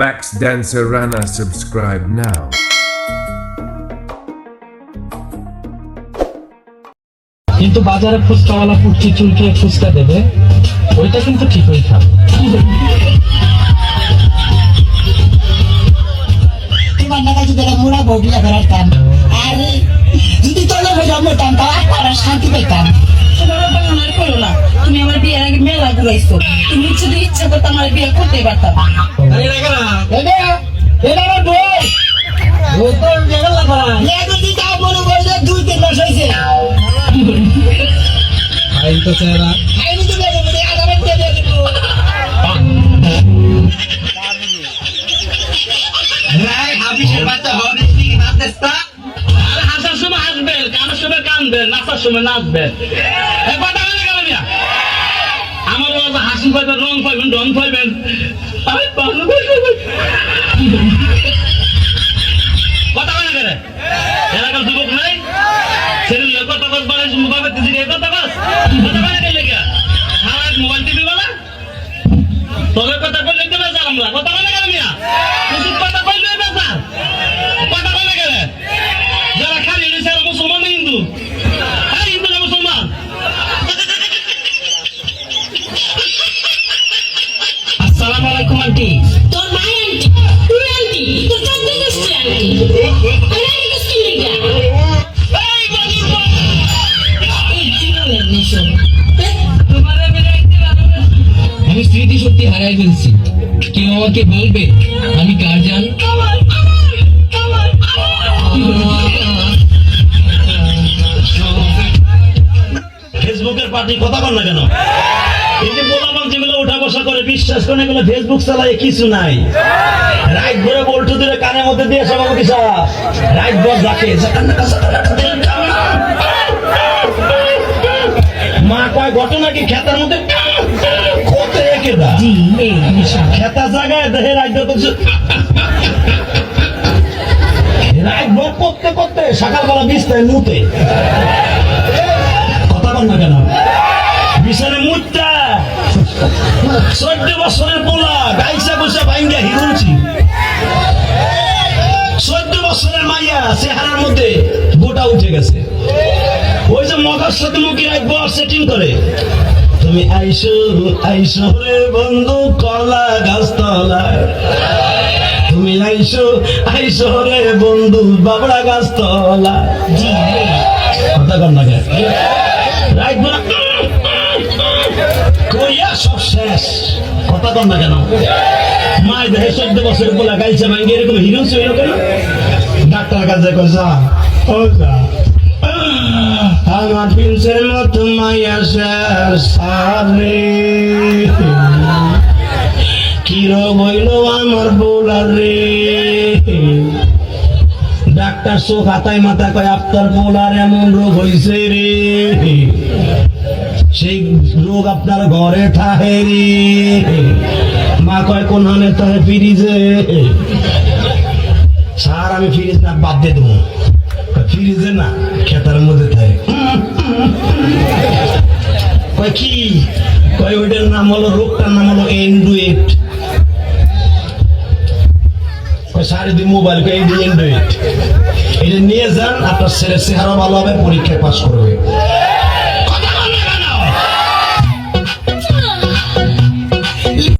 Max Dancer Rana, subscribe now. কিন্তু বাজারে ফুচকাওয়ালা ফুটকি চুলকে ফুচকা দেবে, ওইটা কিন্তু ঠিকই খাবে। তোমার কাছে যেটা মোড়া বগিয়া বেড়াতাম, আরে যদি তোলে হয়ে জন্মতাম তাও আর শান্তি পেতাম। তোমার বাহানার করো না, তুমি আমার বিয়ের আগে মেলা ঘুরাইছো। তুমি যদি ইচ্ছা করতে আমার বিয়ে করতেই পারতাম। দুই-তিন মাস হয়েছে হাসার সময় হাসবেন, কানের সময় কানবেন, নাচার সময় নাচবেন। আমার বাবা হাসি পাইবেন, রং পাইবেন, ঢং পাইবেন। কথা বলে গেলে এলাকার যুবক নাই, ছেলে কথা বল বলে মোবাইল কথা বল, কথা বলে গেলে সারা মোবাইল টিভি বলা তবে কথা বললে তো বেজার, আমরা কথা বলে গেলে মিয়া কথা বললে বেজার, কথা বলে গেলে যারা খালি মুসলমান হিন্দু, হিন্দু না মুসলমান। আসসালামু আলাইকুম আন্টি। তোর ভাই আন্টি, তুই আন্টি, তোর চোদ্দ গোষ্ঠী আন্টি। আমি আন্টি গোষ্ঠী লিগা। এই জীবনের মিশন। আমি স্মৃতি শক্তি হারাই ফেলছি, কেউ আমাকে বলবে আমি গার্জিয়ান। ফেসবুকের পার্টি কথা বল না কেন? এই যে পোলাপান যেগুলো উঠা বসা করে বিশ্বাস করে এগুলো ফেসবুক চালায় কিছু নাই। রাইট ভরে বল্টু দিলে কানের মধ্যে দিয়ে সভাপতি সাহেব রাইট বল রাখে মা কয় ঘটনা কি খেতার মধ্যে খেতা জায়গায় দেহে রাইট রাইট বল করতে করতে সকালবেলা বিছনায় মুতে কথা বল না কেন? বিছানে মুতটা 14 বছরের পোলা গাইসা বসে বাইঙ্গা হিরুচি, 14 বছরের মাইয়া চেহারার মধ্যে গোটা উঠে গেছে। ওই যে মগার সাথে মুখে রাখবো সেটিং করে, তুমি আইসো আইসো রে বন্ধু কলা গাছতলায়, তুমি আইসো আইসো রে বন্ধু বাবড়া গাছতলা। কথা কর না কেন? রাখবো না কইয়া সব শেষ, কথা কর না কেন? মায়ের দেহে 14 বছরের পোলা গাইছে ভাঙ্গে এরকম হিরো ছিল কেন? ডাক্তার কাছে কইসা আমার পিন্সের মতো মাইয়া শেষ রে, কি রোগ হইল আমার বোলা রে। ডাক্তার চোখ হাতায় মাথা কয় আপনার বোলার এমন রোগ হইছে রে, সেই রোগ আপনার ঘরে ঠাহে রে। মা কয় কোন হানে তাহে ফ্রিজে। স্যার আমি ফ্রিজ না বাদ দিয়ে দেবো, ফ্রিজে না খেতার মধ্যে থাকে। কয় কি? কয় ওইটার নাম হলো, রোগটার নাম হলো এন্ডুয়েট। কয় সারাদিন মোবাইল এন্ডুয়েট, এটা নিয়ে যান আপনার ছেলের চেহারা ভালো হবে, পরীক্ষায় পাস করবে।